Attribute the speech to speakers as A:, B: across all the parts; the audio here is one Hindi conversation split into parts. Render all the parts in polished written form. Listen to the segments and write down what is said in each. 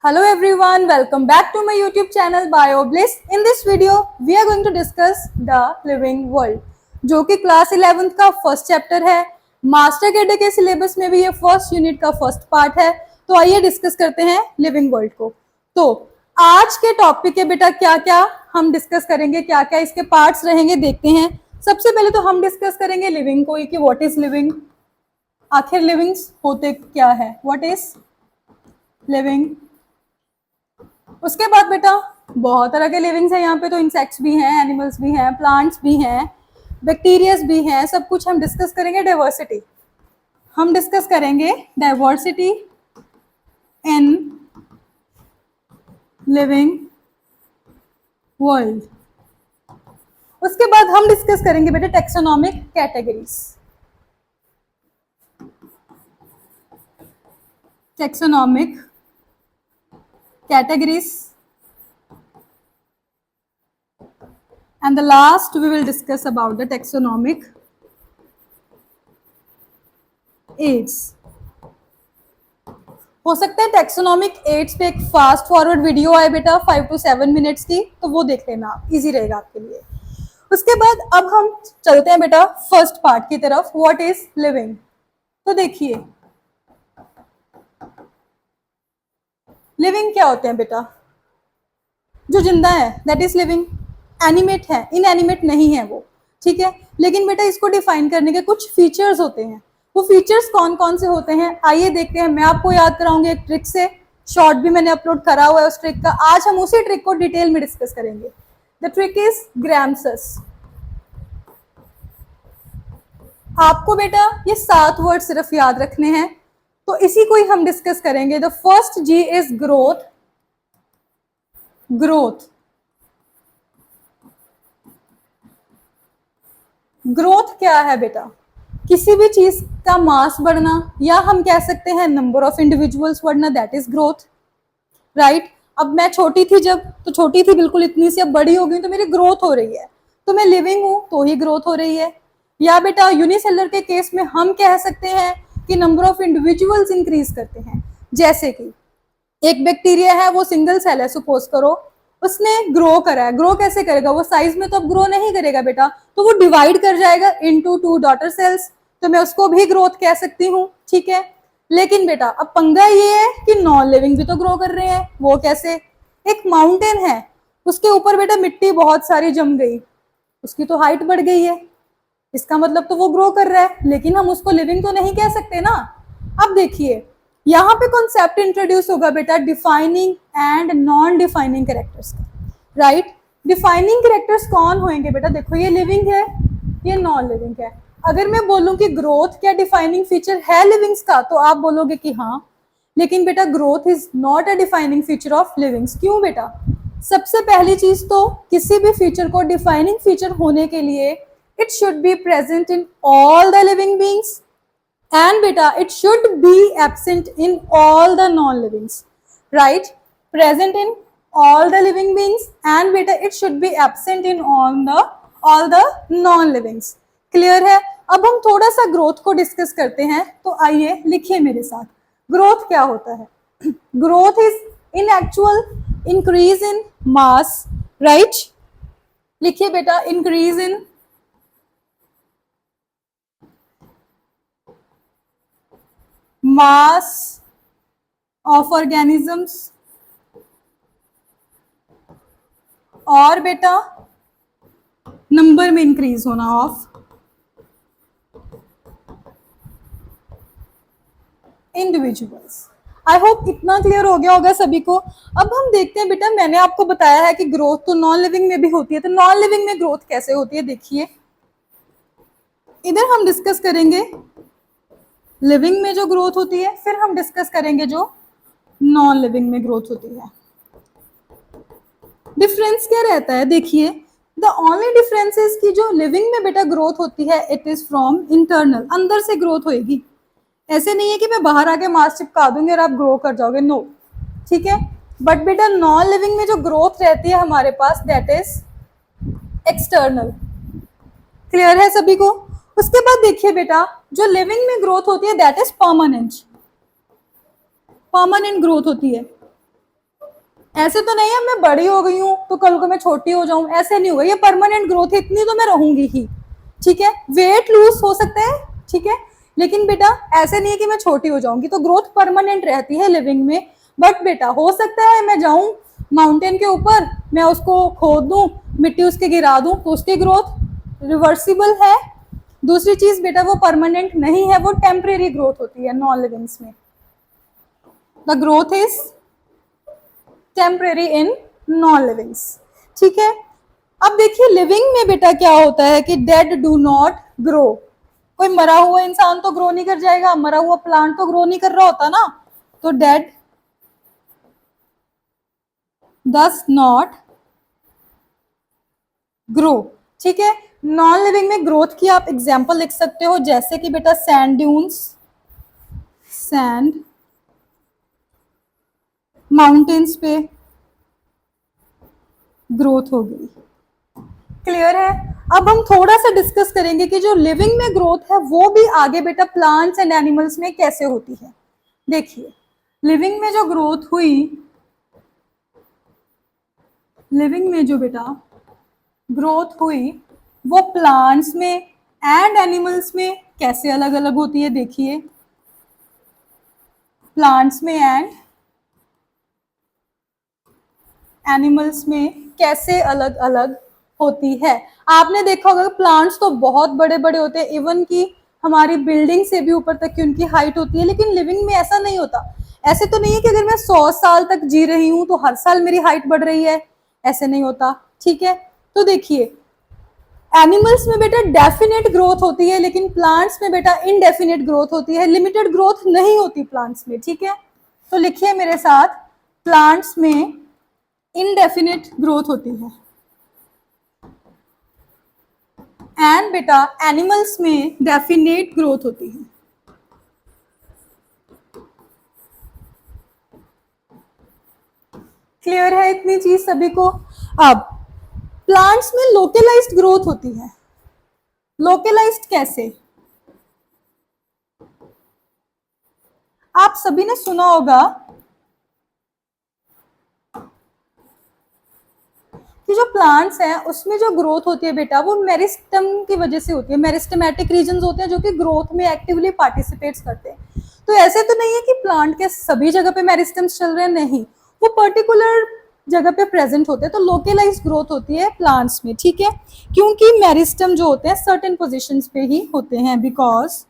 A: Hello everyone, welcome back to my YouTube channel BioBliss. In this video, we are going to discuss the living world, जो कि क्लास 11th का फर्स्ट चैप्टर है। मास्टर कैडर के सिलेबस में भी ये फर्स्ट यूनिट का फर्स्ट पार्ट है। तो आइए डिस्कस करते हैं लिविंग वर्ल्ड को। तो आज के टॉपिक के बेटा क्या क्या हम डिस्कस करेंगे, क्या क्या इसके पार्ट्स रहेंगे, देखते हैं। सबसे पहले तो हम डिस्कस करेंगे लिविंग को कि व्हाट इज लिविंग, आखिर लिविंग्स होते क्या है, व्हाट इज लिविंग। उसके बाद बेटा बहुत तरह के लिविंग्स हैं यहाँ पे, तो इंसेक्ट्स भी हैं, एनिमल्स भी हैं, प्लांट्स भी हैं, बैक्टीरियाज भी हैं, सब कुछ हम डिस्कस करेंगे। डाइवर्सिटी हम डिस्कस करेंगे, डाइवर्सिटी इन लिविंग वर्ल्ड। उसके बाद हम डिस्कस करेंगे बेटा taxonomic categories, taxonomic categories, and the last we will discuss about the taxonomic aids। हो सकता है टैक्सोनॉमिक एड्स पे एक फास्ट फॉरवर्ड वीडियो आए बेटा 5 to 7 मिनट्स की, तो वो देख लेना, इजी रहेगा आपके लिए। उसके बाद अब हम चलते हैं बेटा फर्स्ट पार्ट की तरफ, व्हाट इज लिविंग। तो देखिए लिविंग क्या होते हैं बेटा, जो जिंदा है दैट इज लिविंग, एनिमेट है, इनएनिमेट नहीं है वो, ठीक है। लेकिन बेटा इसको डिफाइन करने के कुछ फीचर्स होते हैं। वो फीचर्स कौन कौन से होते हैं आइए देखते हैं। मैं आपको याद कराऊंगी एक ट्रिक से, शॉर्ट भी मैंने अपलोड करा हुआ है उस ट्रिक का। आज हम उसी ट्रिक को डिटेल में डिस्कस करेंगे। The trick is grams. आपको बेटा ये 7 वर्ड सिर्फ याद रखने हैं, तो इसी को ही हम डिस्कस करेंगे। The first G is growth. Growth, growth क्या है बेटा, किसी भी चीज का मास बढ़ना, या हम कह सकते हैं नंबर ऑफ इंडिविजुअल्स बढ़ना, दैट इज ग्रोथ, राइट। अब मैं छोटी थी जब, तो छोटी थी बिल्कुल इतनी सी, अब बड़ी हो गई तो मेरी ग्रोथ हो रही है, तो मैं लिविंग हूं तो ही ग्रोथ हो रही है। या बेटा यूनिसेलर के केस में हम कह सकते हैं कि नंबर ऑफ इंडिविजुअल्स इंक्रीज करते हैं। जैसे कि एक बैक्टीरिया है, वो सिंगल सेल है, सपोज करो, उसने ग्रो करा है। ग्रो कैसे करेगा, वो साइज में तो अब ग्रो नहीं करेगा बेटा, तो वो डिवाइड कर जाएगा इनटू 2 डॉटर सेल्स, तो मैं उसको भी ग्रोथ कह सकती हूँ, ठीक है। लेकिन बेटा अब पंगा ये है कि नॉन लिविंग भी तो ग्रो कर रहे हैं। वो कैसे, एक माउंटेन है, उसके ऊपर बेटा मिट्टी बहुत सारी जम गई, उसकी तो हाइट बढ़ गई है, इसका मतलब तो वो ग्रो कर रहा है, लेकिन हम उसको लिविंग तो नहीं कह सकते ना। अब देखिए यहाँ पे कॉन्सेप्ट इंट्रोड्यूस होगा बेटा defining and non defining characters का, राइट। डिफाइनिंग कैरेक्टर्स कौन होंगे बेटा, देखो ये लिविंग है, ये नॉन लिविंग है। अगर मैं बोलूं कि ग्रोथ क्या डिफाइनिंग फीचर है लिविंग्स का, तो आप बोलोगे कि हाँ, लेकिन बेटा growth is not a defining feature of livings. क्यों बेटा, सबसे पहली चीज तो किसी भी फीचर को डिफाइनिंग फीचर होने के लिए it should be present in all the living beings, and beta it should be absent in all the non-livings, right? Present in all the living beings and beta it should be absent in all the non-livings। Clear है। अब हम थोड़ा सा ग्रोथ को डिस्कस करते हैं, तो आइए लिखिए मेरे साथ, ग्रोथ क्या होता है। Growth is in actual increase in mass, right. लिखिए बेटा, increase in mass of organisms, और बेटा नंबर में इंक्रीज होना ऑफ इंडिविजुअल्स। आई होप इतना क्लियर हो गया होगा सभी को। अब हम देखते हैं बेटा, मैंने आपको बताया है कि ग्रोथ तो नॉन लिविंग में भी होती है, तो नॉन लिविंग में ग्रोथ कैसे होती है। देखिए इधर हम डिस्कस करेंगे लिविंग में जो ग्रोथ होती है, फिर हम डिस्कस करेंगे जो नॉन लिविंग में ग्रोथ होती है। डिफरेंस क्या रहता है, देखिए द ओनली डिफरेंस इज कि जो लिविंग में बेटा ग्रोथ होती है इट इज फ्रॉम इंटरनल, अंदर से ग्रोथ होएगी। ऐसे नहीं है कि मैं बाहर आके मास चिपका दूंगी और आप ग्रो कर जाओगे, नो, ठीक है। बट बेटा नॉन लिविंग में जो ग्रोथ रहती है हमारे पास दैट इज एक्सटर्नल। क्लियर है सभी को। उसके बाद देखिए बेटा, जो लिविंग में ग्रोथ होती है that is permanent, permanent growth होती है। ऐसे तो नहीं है मैं बड़ी हो गई हूँ तो कल को मैं छोटी हो जाऊं, ऐसे नहीं होगा, ये परमानेंट ग्रोथ है, इतनी तो मैं रहूंगी ही, ठीक है। वेट लूज हो सकता है, ठीक है, लेकिन बेटा ऐसे नहीं है कि मैं छोटी हो जाऊंगी, तो ग्रोथ परमानेंट रहती है लिविंग में। बट बेटा हो सकता है मैं जाऊं माउंटेन के ऊपर, मैं उसको खोद दूं, मिट्टी उसके गिरा दूं, तो उसकी ग्रोथ रिवर्सिबल है। दूसरी चीज बेटा वो परमानेंट नहीं है, वो टेम्परेरी ग्रोथ होती है नॉन लिविंग्स में। The growth is temporary in non livings, ठीक है। अब देखिए लिविंग में बेटा क्या होता है कि डेड डू नॉट ग्रो। कोई मरा हुआ इंसान तो ग्रो नहीं कर जाएगा, मरा हुआ प्लांट तो ग्रो नहीं कर रहा होता ना, तो डेड डज नॉट ग्रो, ठीक है। नॉन लिविंग में ग्रोथ की आप एग्जांपल लिख सकते हो, जैसे कि बेटा सैंड ड्यून्स, सैंड माउंटेन्स पे ग्रोथ होगी। क्लियर है। अब हम थोड़ा सा डिस्कस करेंगे कि जो लिविंग में ग्रोथ है वो भी आगे बेटा प्लांट्स एंड एनिमल्स में कैसे होती है। देखिए लिविंग में जो ग्रोथ हुई, लिविंग में जो बेटा ग्रोथ हुई वो प्लांट्स में एंड एनिमल्स में कैसे अलग अलग होती है। देखिए प्लांट्स में एंड एनिमल्स में कैसे अलग अलग होती है। आपने देखा होगा प्लांट्स तो बहुत बड़े बड़े होते हैं, इवन कि हमारी बिल्डिंग से भी ऊपर तक की उनकी हाइट होती है, लेकिन लिविंग में ऐसा नहीं होता। ऐसे तो नहीं है कि अगर मैं 100 साल तक जी रही हूं तो हर साल मेरी हाइट बढ़ रही है, ऐसे नहीं होता, ठीक है। तो देखिए एनिमल्स में बेटा डेफिनेट ग्रोथ होती है, लेकिन प्लांट्स में बेटा इनडेफिनेट ग्रोथ होती है, लिमिटेड ग्रोथ नहीं होती प्लांट्स में, ठीक है। तो लिखिए मेरे साथ, प्लांट्स में इनडेफिनेट ग्रोथ होती है एंड बेटा एनिमल्स में डेफिनेट ग्रोथ होती है। क्लियर है इतनी चीज सभी को। अब प्लांट्स में लोकलाइज्ड ग्रोथ होती है। लोकलाइज्ड कैसे? आप सभी ने सुना होगा कि जो प्लांट्स हैं उसमें जो ग्रोथ होती है बेटा वो मेरिस्टम की वजह से होती है। मेरिस्टेमेटिक रीजन होते हैं जो कि ग्रोथ में एक्टिवली पार्टिसिपेट्स करते हैं। तो ऐसे तो नहीं है कि प्लांट के सभी जगह पे मेरिस्टम्स चल रहे हैं, नहीं, वो पर्टिकुलर जगह पे प्रेजेंट होते हैं। तो लोकलाइज ग्रोथ होती है प्लांट्स में, ठीक है, क्योंकि मेरिस्टम जो होते हैं सर्टेन पोजिशंस पे ही होते हैं, because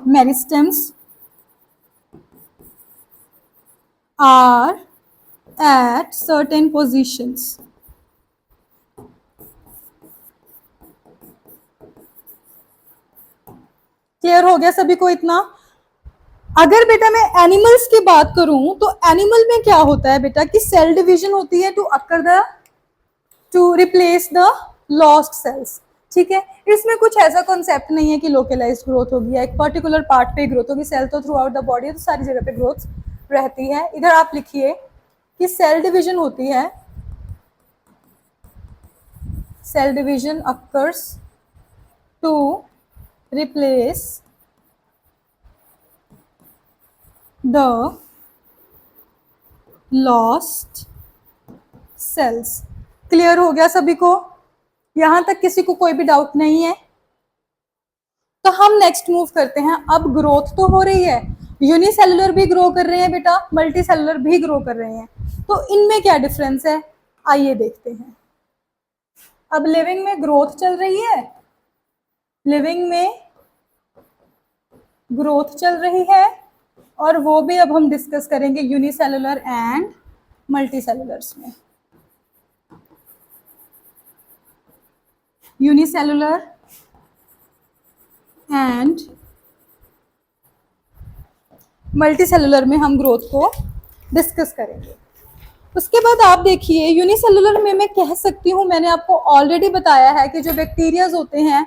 A: meristems are at certain positions. Clear हो गया सभी को इतना? अगर बेटा मैं एनिमल्स की बात करूं तो एनिमल में क्या होता है बेटा कि सेल डिवीजन होती है to replace the lost cells, ठीक है। इसमें कुछ ऐसा कॉन्सेप्ट नहीं है कि लोकलाइज्ड ग्रोथ होगी, एक पर्टिकुलर पार्ट पे ग्रोथ होगी। सेल तो थ्रू आउट द बॉडी है, तो सारी जगह पे ग्रोथ रहती है। इधर आप लिखिए कि सेल डिवीजन होती है, cell division occurs to replace the lost cells। Clear हो गया सभी को? यहां तक किसी को कोई भी डाउट नहीं है? तो हम नेक्स्ट मूव करते हैं। अब ग्रोथ तो हो रही है, यूनिसेलुलर भी ग्रो कर रहे हैं बेटा, मल्टी सेलुलर भी ग्रो कर रहे हैं, तो इनमें क्या डिफरेंस है आइए देखते हैं। अब लिविंग में ग्रोथ चल रही है, लिविंग में ग्रोथ चल रही है, और वो भी अब हम डिस्कस करेंगे यूनिसेलुलर एंड मल्टी सेलुलर्स में। यूनिसेलुलर एंड मल्टी सेलुलर में हम ग्रोथ को डिस्कस करेंगे। उसके बाद आप देखिए यूनिसेलुलर में मैं कह सकती हूँ, मैंने आपको ऑलरेडी बताया है कि जो बैक्टीरियाज होते हैं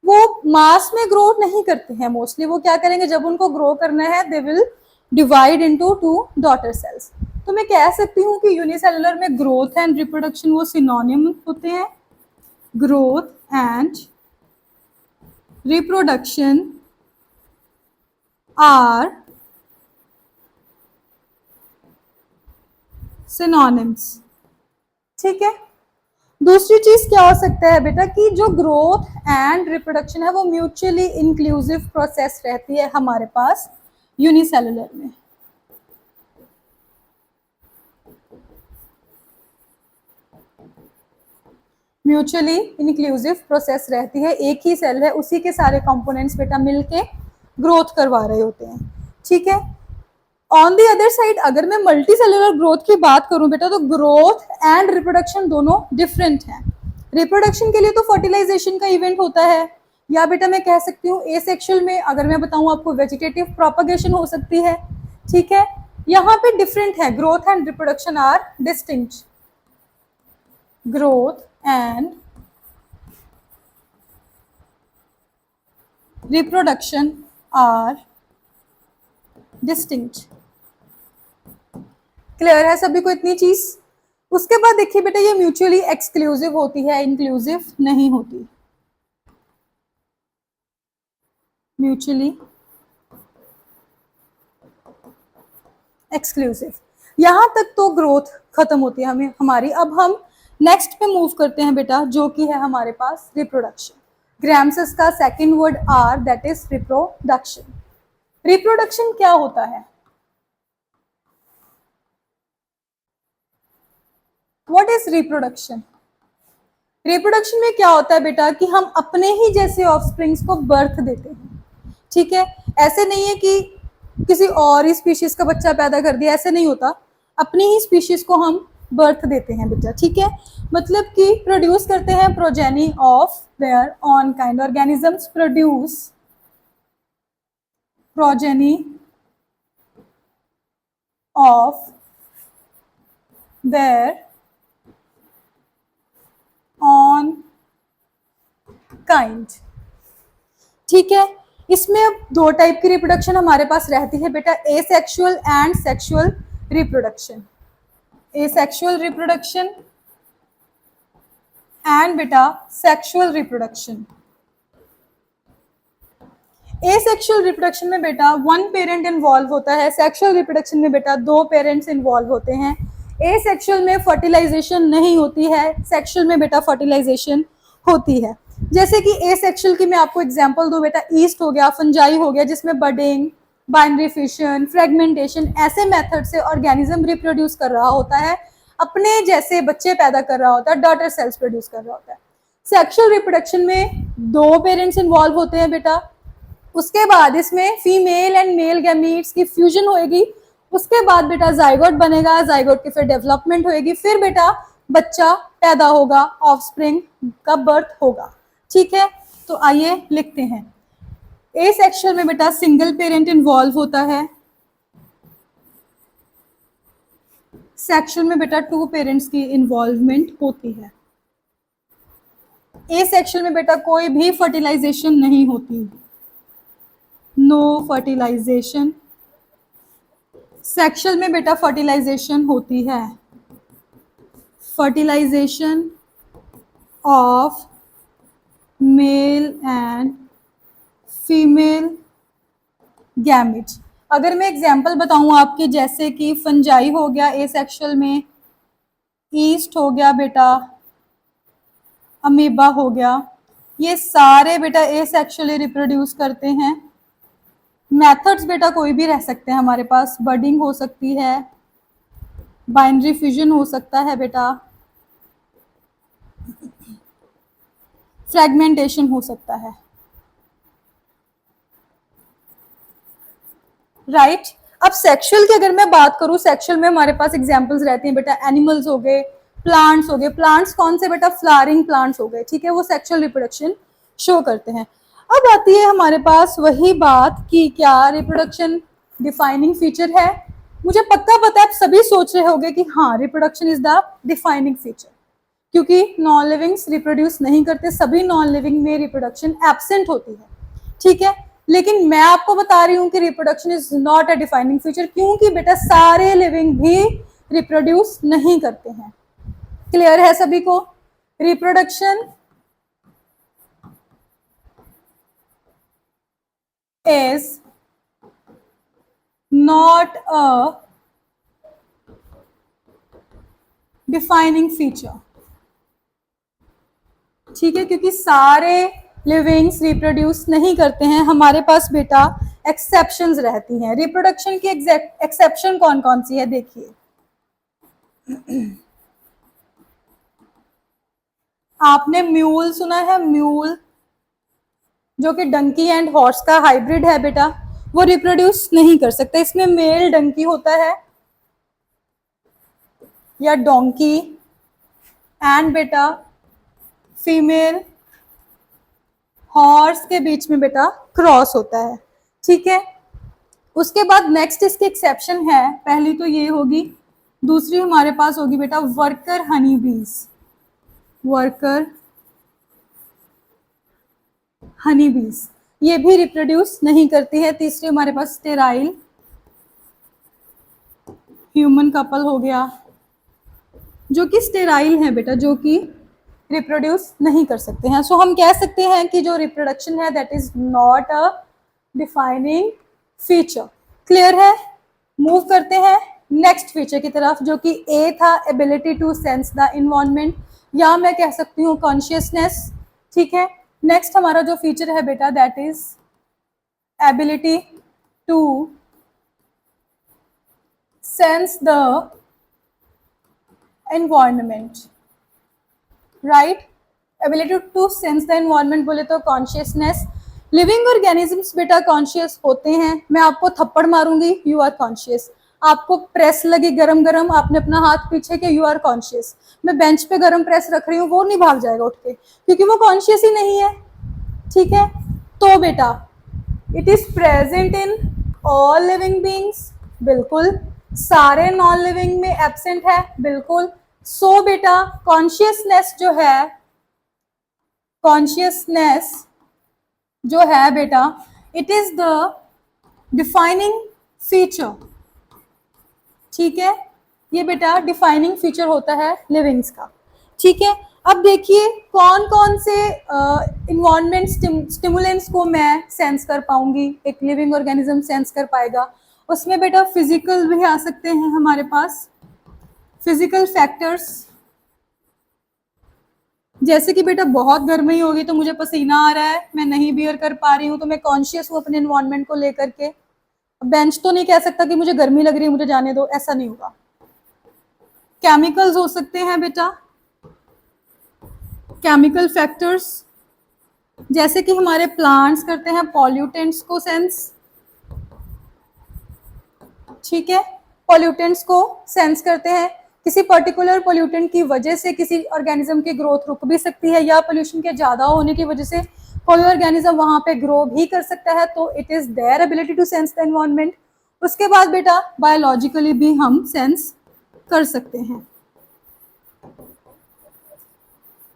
A: वो मास में ग्रो नहीं करते हैं मोस्टली। वो क्या करेंगे, जब उनको ग्रो करना है they will divide into 2 daughter cells. तो मैं कह सकती हूँ कि यूनिसेलुलर में ग्रोथ एंड रिप्रोडक्शन वो सिनोनिम होते हैं। Growth and reproduction are synonyms. ठीक है, दूसरी चीज क्या हो सकता है बेटा कि जो ग्रोथ एंड रिप्रोडक्शन है वो म्यूचुअली इंक्लूसिव प्रोसेस रहती है हमारे पास यूनिसेलुलर में। म्यूचुअली इंक्लूसिव प्रोसेस रहती है, एक ही सेल है, उसी के सारे कंपोनेंट्स बेटा मिलके ग्रोथ करवा रहे होते हैं। ठीक है, ऑन दी अदर साइड अगर मैं मल्टी सेलुलर ग्रोथ की बात करूं बेटा तो ग्रोथ एंड रिप्रोडक्शन दोनों डिफरेंट हैं। रिप्रोडक्शन के लिए तो फर्टिलाइजेशन का इवेंट होता है, या बेटा मैं कह सकती हूँ एसेक्सुअल में अगर मैं बताऊं आपको वेजिटेटिव प्रोपगेशन हो सकती है। ठीक है, यहाँ पे डिफरेंट है, growth and reproduction are distinct. Growth and reproduction are distinct. Clear है सभी को इतनी चीज? उसके बाद देखिए बेटा ये म्यूचुअली एक्सक्लूसिव होती है, इंक्लूसिव नहीं होती। म्यूचुअली एक्सक्लूसिव, यहां तक तो ग्रोथ खत्म होती है हमें हमारी। अब हम नेक्स्ट पे मूव करते हैं बेटा, जो कि है हमारे पास रिप्रोडक्शन। ग्रामसेस का second word are that is reproduction. Reproduction क्या होता है? What is reproduction? रिप्रोडक्शन में क्या होता है बेटा कि हम अपने ही जैसे ऑफस्प्रिंग्स को बर्थ देते हैं। ठीक है, ऐसे नहीं है कि किसी और ही स्पीशीज का बच्चा पैदा कर दिया, ऐसे नहीं होता, अपनी ही स्पीशीज को हम बर्थ देते हैं बेटा। ठीक है, मतलब कि प्रोड्यूस करते हैं progeny of their on kind. Organisms produce progeny of their on kind. ठीक है, इसमें अब दो टाइप की रिप्रोडक्शन हमारे पास रहती है बेटा, asexual and sexual reproduction. Asexual reproduction and बेटा सेक्सुअल रिप्रोडक्शन। एसेक्सुअल रिप्रोडक्शन में बेटा वन पेरेंट इन्वॉल्व होता है, सेक्सुअल रिप्रोडक्शन में बेटा दो पेरेंट्स इन्वॉल्व होते हैं। एसेक्सुअल में फर्टिलाइजेशन नहीं होती है, सेक्सुअल में बेटा फर्टिलाइजेशन होती है। जैसे कि एसेक्सुअल की मैं आपको एग्जांपल दूं बेटा, ईस्ट हो गया, फंजाई हो गया, जिसमें बडिंग, बाइनरी फिशन, फ्रेगमेंटेशन ऐसे मेथड से ऑर्गेनिज्म रिप्रोड्यूस कर रहा होता है, अपने जैसे बच्चे पैदा कर रहा होता है, डॉटर सेल्स प्रोड्यूस कर रहा होता है। सेक्सुअल रिप्रोडक्शन में दो पेरेंट्स इन्वॉल्व होते हैं बेटा, उसके बाद इसमें फीमेल एंड मेल गैमीट्स की फ्यूजन होएगी, उसके बाद बेटा जाइगोट बनेगा, जाइगोट की फिर डेवलपमेंट होएगी, फिर बेटा बच्चा पैदा होगा, ऑफस्प्रिंग का बर्थ होगा। ठीक है, तो आइए लिखते हैं। एसेक्सुअल में बेटा सिंगल पेरेंट इन्वॉल्व होता है, सेक्सुअल में बेटा टू पेरेंट्स की इन्वॉल्वमेंट होती है। एसेक्सुअल में बेटा कोई भी फर्टिलाइजेशन नहीं होती, नो फर्टिलाइजेशन। सेक्सुअल में बेटा फर्टिलाइजेशन होती है, fertilisation of male and female gametes. अगर मैं एग्जांपल बताऊं आपके, जैसे कि फंजाई हो गया एसेक्सुअल में, ईस्ट हो गया बेटा, अमीबा हो गया, ये सारे बेटा एसेक्सुअली रिप्रोड्यूस करते हैं। मेथड्स बेटा कोई भी रह सकते हैं हमारे पास, बडिंग हो सकती है, बाइनरी फ्यूजन हो सकता है बेटा, फ्रेगमेंटेशन हो सकता है। राइट, अब सेक्सुअल की अगर मैं बात करूं, सेक्सुअल में हमारे पास एग्जांपल्स रहती हैं बेटा, एनिमल्स हो गए, प्लांट्स हो गए। प्लांट्स कौन से बेटा? फ्लावरिंग प्लांट्स हो गए। ठीक है, वो सेक्सुअल रिप्रोडक्शन शो करते हैं। अब आती है हमारे पास वही बात कि क्या रिप्रोडक्शन डिफाइनिंग फीचर है? मुझे पक्का पता है आप सभी सोच रहे होंगे कि हाँ reproduction is the defining feature, क्योंकि नॉन लिविंग्स रिप्रोड्यूस नहीं करते, सभी नॉन लिविंग में रिप्रोडक्शन एब्सेंट होती है। ठीक है, लेकिन मैं आपको बता रही हूं कि reproduction is not a defining feature, क्योंकि बेटा सारे लिविंग भी रिप्रोड्यूस नहीं करते हैं। क्लियर है सभी को? Reproduction is not a defining feature, ठीक है, क्योंकि सारे लिविंग्स रिप्रोड्यूस नहीं करते हैं, हमारे पास बेटा एक्सेप्शंस रहती हैं। रिप्रोडक्शन की एक्सेप्शन कौन कौन सी है देखिए। आपने म्यूल सुना है, म्यूल जो कि डंकी एंड हॉर्स का हाइब्रिड है बेटा, वो रिप्रोड्यूस नहीं कर सकता। इसमें मेल डंकी होता है या डोंकी एंड बेटा फीमेल हॉर्स के बीच में बेटा क्रॉस होता है, ठीक है। उसके बाद नेक्स्ट इसकी एक्सेप्शन है, पहली तो ये होगी, दूसरी हमारे पास होगी बेटा वर्कर हनी बीज, वर्कर हनी बीज, ये भी रिप्रोड्यूस नहीं करती है। तीसरी हमारे पास स्टेराइल ह्यूमन कपल हो गया, जो कि स्टेराइल है बेटा, जो कि रिप्रोड्यूस नहीं कर सकते हैं। सो हम कह सकते हैं कि जो रिप्रोडक्शन है that is not a defining feature. Clear है? मूव करते हैं नेक्स्ट फीचर की तरफ, जो कि ए था, ability to sense the environment, या मैं कह सकती हूँ कॉन्शियसनेस, ठीक है। नेक्स्ट हमारा जो फीचर है बेटा that is ability to sense the environment, right. Ability to sense the environment बोले तो कॉन्शियसनेस। लिविंग ऑर्गेनिजम्स बेटा कॉन्शियस होते हैं। मैं आपको थप्पड़ मारूंगी, यू आर कॉन्शियस। आपको प्रेस लगी गरम गरम, आपने अपना हाथ पीछे के, यू आर कॉन्शियस। मैं बेंच पे गरम प्रेस रख रही हूँ, वो नहीं भाग जाएगा उठ के, क्योंकि वो कॉन्शियस ही नहीं है, ठीक है। तो बेटा it is present in all living beings, बिल्कुल। सारे नॉन लिविंग में एब्सेंट है, बिल्कुल। सो बेटा कॉन्शियसनेस जो है, कॉन्शियसनेस जो है बेटा, it is the defining feature, ठीक है। ये बेटा डिफाइनिंग फीचर होता है लिविंग्स का, ठीक है। अब देखिए कौन कौन से इन्वायरमेंट स्टिमुलेंट्स को मैं सेंस कर पाऊंगी, एक लिविंग ऑर्गेनिज्म सेंस कर पाएगा। उसमें बेटा फिजिकल भी आ सकते हैं हमारे पास, फिजिकल फैक्टर्स, जैसे कि बेटा बहुत गर्मी होगी तो मुझे पसीना आ रहा है, मैं नहीं बियर कर पा रही हूँ, तो मैं कॉन्शियस हूँ अपने एनवायरनमेंट को लेकर के। बेंच तो नहीं कह सकता कि मुझे गर्मी लग रही है मुझे जाने दो, ऐसा नहीं होगा। केमिकल्स हो सकते हैं बेटा, केमिकल फैक्टर्स, जैसे कि हमारे प्लांट्स करते हैं पॉल्यूटेंट्स को सेंस, ठीक है। पॉल्यूटेंट्स को सेंस करते हैं। किसी पर्टिकुलर पॉल्यूटेंट की वजह से किसी ऑर्गेनिज्म की ग्रोथ रुक भी सकती है, या पोल्यूशन के ज़्यादा होने की वजह से कोई ऑर्गेनिज्म वहाँ पे ग्रो भी कर सकता है, तो it is their ability to sense the environment. उसके बाद बेटा बायोलॉजिकली भी हम सेंस कर सकते हैं,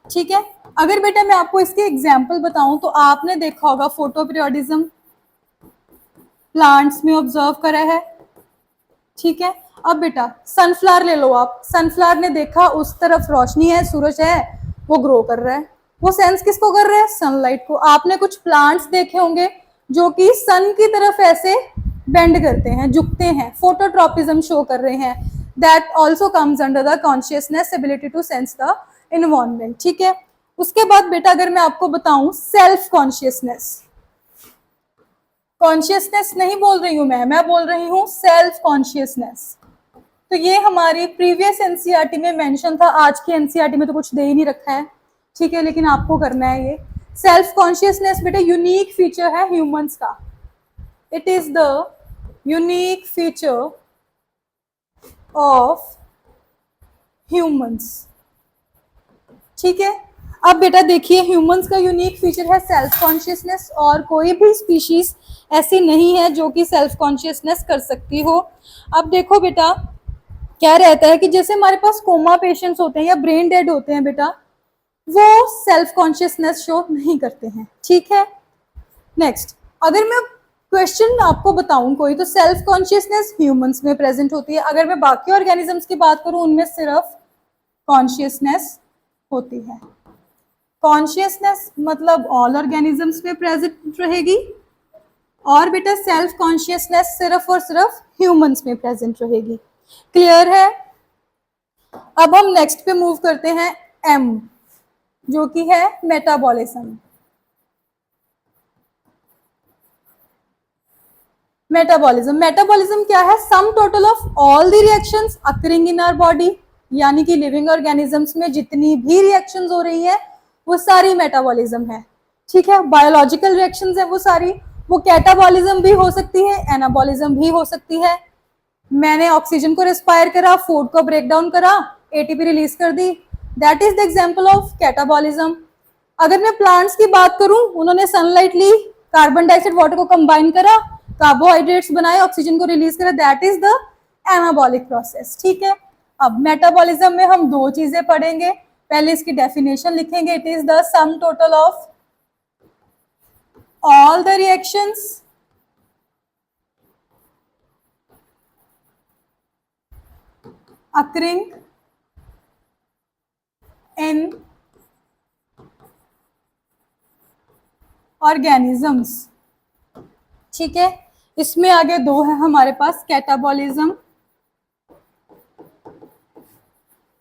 A: ठीक है। अगर बेटा मैं आपको इसके एग्जाम्पल बताऊं तो आपने देखा होगा फोटो पीरियोडिज्म प्लांट्स में ऑब्जर्व करा है, ठीक है। अब बेटा सनफ्लावर ले लो आप, सनफ्लावर ने देखा उस तरफ रोशनी है, सूरज है, वो ग्रो कर रहा है, वो सेंस किसको कर रहा है? सनलाइट को। आपने कुछ प्लांट्स देखे होंगे जो कि सन की तरफ ऐसे बेंड करते हैं, झुकते हैं, फोटोट्रोपिज्म शो कर रहे हैं, that also comes under the consciousness ability to sense the environment, ठीक है। उसके बाद बेटा अगर मैं आपको बताऊं सेल्फ कॉन्शियसनेस, कॉन्शियसनेस नहीं बोल रही हूं मैं बोल रही हूं सेल्फ कॉन्शियसनेस। तो ये हमारी प्रीवियस एनसीईआरटी में मेंशन था, आज की एनसीईआरटी में तो कुछ दे ही नहीं रखा है, ठीक है, लेकिन आपको करना है ये। सेल्फ कॉन्शियसनेस बेटा यूनिक फीचर है ह्यूमंस का, it is the unique feature of humans, ठीक है। अब बेटा देखिए ह्यूमंस का यूनिक फीचर है सेल्फ कॉन्शियसनेस, और कोई भी स्पीशीज ऐसी नहीं है जो कि सेल्फ कॉन्शियसनेस कर सकती हो। अब देखो बेटा क्या रहता है कि जैसे हमारे पास कोमा पेशेंट्स होते हैं या ब्रेन डेड होते हैं बेटा, वो सेल्फ कॉन्शियसनेस शो नहीं करते हैं, ठीक है। नेक्स्ट अगर मैं क्वेश्चन आपको बताऊं कोई, तो सेल्फ कॉन्शियसनेस ह्यूमंस में प्रेजेंट होती है। अगर मैं बाकी ऑर्गेनिजम्स की बात करूं उनमें सिर्फ कॉन्शियसनेस होती है। कॉन्शियसनेस मतलब ऑल ऑर्गेनिजम्स में प्रेजेंट रहेगी, और बेटा सेल्फ कॉन्शियसनेस सिर्फ और सिर्फ ह्यूमंस में प्रेजेंट रहेगी। क्लियर है? अब हम नेक्स्ट पे मूव करते हैं एम, जो कि है मेटाबॉलिज्म। मेटाबॉलिज्म क्या है? Sum total of all the reactions occurring in our body, यानी कि लिविंग ऑर्गेनिजम्स में जितनी भी रिएक्शंस हो रही है वो सारी मेटाबॉलिज्म है। ठीक है, बायोलॉजिकल रिएक्शंस है वो सारी, वो कैटाबॉलिज्म भी हो सकती है, एनाबॉलिज्म भी हो सकती है। मैंने ऑक्सीजन को रेस्पायर करा, फूड को ब्रेक डाउन करा, एटीपी रिलीज कर दी, that is the example of catabolism. अगर मैं प्लांट्स की बात करूं, उन्होंने सनलाइट ली, कार्बन डाइऑक्साइड वाटर को कंबाइन करा, कार्बोहाइड्रेट्स बनाए, ऑक्सीजन को रिलीज करा, that is the anabolic process. ठीक है, अब मेटाबॉलिज्म में हम दो चीजें पढ़ेंगे। पहले इसकी डेफिनेशन लिखेंगे, it is the some total of all the reactions occurring in organisms। ठीक है, इसमें आगे दो है हमारे पास, कैटाबॉलिज्म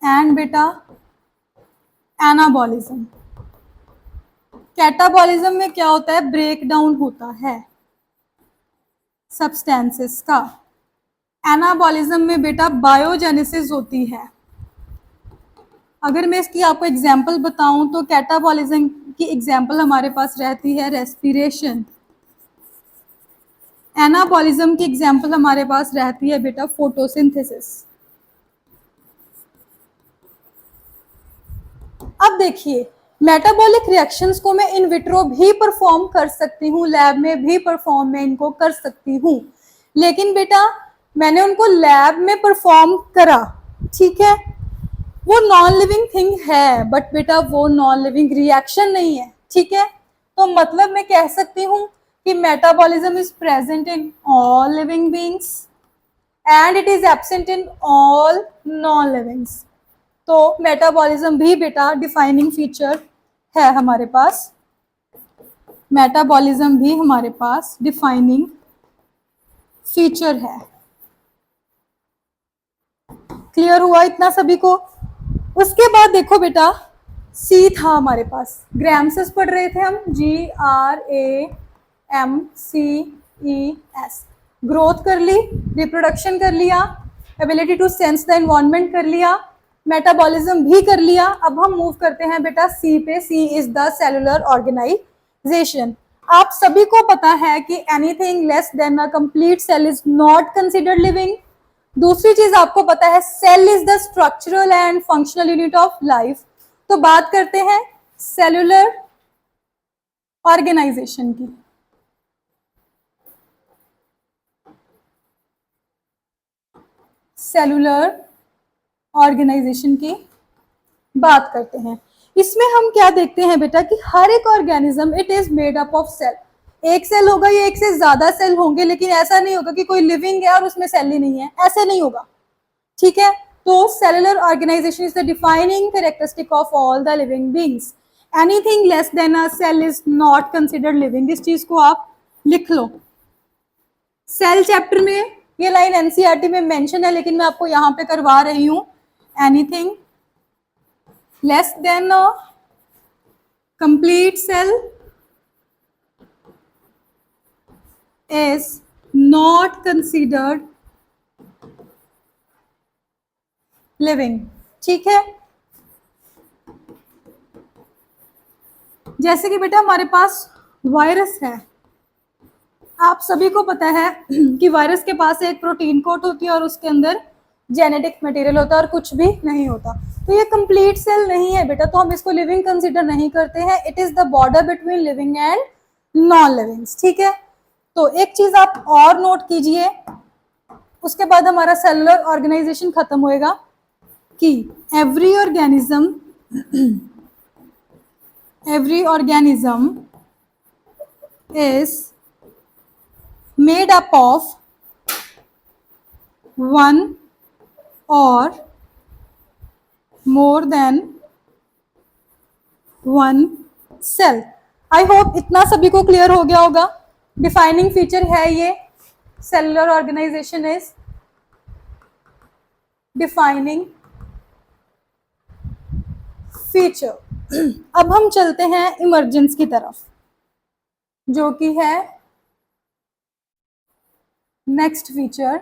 A: एंड बेटा एनाबॉलिज्म। कैटाबॉलिज्म में क्या होता है? ब्रेक डाउन होता है सब्सटेंसेस का। एनाबॉलिज्म में बेटा बायोजेनेसिस होती है। अगर मैं इसकी आपको एग्जांपल बताऊं तो कैटाबॉलिज्म की एग्जांपल हमारे पास रहती है रेस्पिरेशन। एनाबॉलिज्म की एग्जांपल हमारे पास रहती है बेटा फोटोसिंथेसिस। अब देखिए, मेटाबॉलिक रिएक्शंस को मैं इन विट्रो भी परफॉर्म कर सकती हूँ, लैब में भी परफॉर्म मैं इनको कर सकती हूँ, लेकिन बेटा मैंने उनको लैब में परफॉर्म करा, ठीक है, वो नॉन लिविंग थिंग है, बट बेटा वो नॉन लिविंग रिएक्शन नहीं है। ठीक है, तो मतलब मैं कह सकती हूँ कि metabolism is present in all living beings and it is absent in all non livings. तो मेटाबॉलिज्म भी बेटा डिफाइनिंग फीचर है हमारे पास, मेटाबॉलिज्म भी हमारे पास डिफाइनिंग फीचर है। क्लियर हुआ इतना सभी को? उसके बाद देखो बेटा, सी था हमारे पास, ग्रामसेस पढ़ रहे थे हम, GRAMCES। ग्रोथ कर ली, रिप्रोडक्शन कर लिया, ability to sense the environment कर लिया, मेटाबॉलिज्म भी कर लिया। अब हम मूव करते हैं बेटा सी पे। C is the cellular organisation. आप सभी को पता है कि anything less than a complete cell is not considered living. दूसरी चीज आपको पता है, cell is the structural and functional unit of life. तो बात करते हैं सेलुलर ऑर्गेनाइजेशन की। सेलुलर ऑर्गेनाइजेशन की बात करते हैं। इसमें हम क्या देखते हैं बेटा कि हर एक organism it is made up of cell. एक सेल होगा या एक से ज्यादा सेल होंगे, लेकिन ऐसा नहीं होगा कि कोई लिविंग है और उसमें सेल ही नहीं है, ऐसे नहीं होगा। ठीक है, तो cellular organisation is the defining characteristic of all the living beings. Anything less than a cell is not considered living. इस चीज को आप लिख लो। सेल चैप्टर में ये लाइन एनसीईआरटी में मेंशन है, लेकिन मैं आपको यहां पे करवा रही हूं। Anything less than a complete cell is not considered living। ठीक है, जैसे कि बेटा हमारे पास वायरस है, आप सभी को पता है कि वायरस के पास एक प्रोटीन कोट होती है और उसके अंदर जेनेटिक मटेरियल होता है और कुछ भी नहीं होता। तो ये कंप्लीट सेल नहीं है बेटा, तो हम इसको लिविंग कंसीडर नहीं करते हैं। It is the border between living and non livings. ठीक है, तो एक चीज आप और नोट कीजिए, उसके बाद हमारा सेलुलर ऑर्गेनाइजेशन खत्म होएगा कि every organism is made up of one or more than one cell। I hope इतना सभी को क्लियर हो गया होगा। डिफाइनिंग फीचर है ये, cellular organisation is defining feature. अब हम चलते हैं इमर्जेंस की तरफ, जो कि है नेक्स्ट फीचर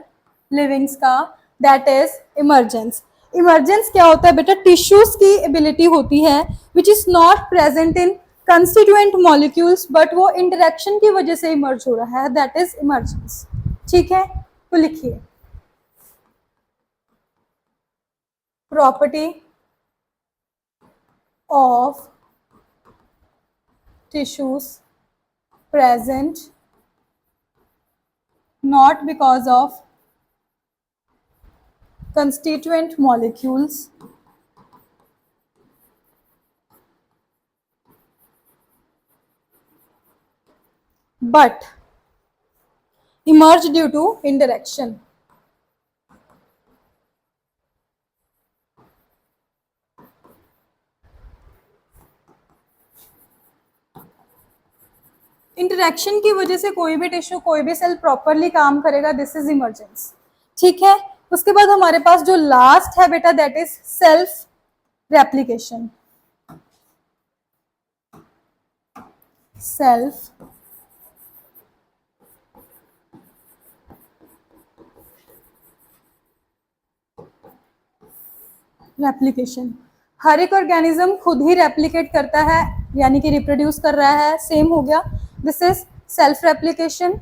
A: लिविंग्स का, दैट इज इमर्जेंस। इमर्जेंस क्या होता है बेटा? टिश्यूज की एबिलिटी होती है which is not present in constituent molecules, but वो इंटरेक्शन की वजह से इमर्ज हो रहा है, दैट इज इमर्जेंस। ठीक है, तो लिखिए property of tissues present not because of constituent molecules but emerge due to interaction। Interaction की वजह से कोई भी टिश्यू, कोई भी सेल प्रॉपरली काम करेगा, दिस इज इमर्जेंस। ठीक है, उसके बाद हमारे पास जो लास्ट है बेटा, that is self replication. Self replication, हर एक ऑर्गेनिज्म खुद ही रेप्लिकेट करता है, यानी कि रिप्रोड्यूस कर रहा है, सेम हो गया, दिस इज सेल्फ रेप्लिकेशन।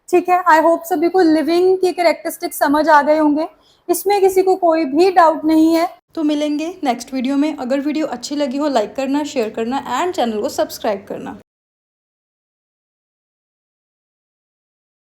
A: ठीक है, आई होप सभी को लिविंग की कैरेक्टरिस्टिक समझ आ गए होंगे, इसमें किसी को कोई भी डाउट नहीं है। तो मिलेंगे नेक्स्ट वीडियो में। अगर वीडियो अच्छी लगी हो लाइक करना, शेयर करना एंड चैनल को सब्सक्राइब करना।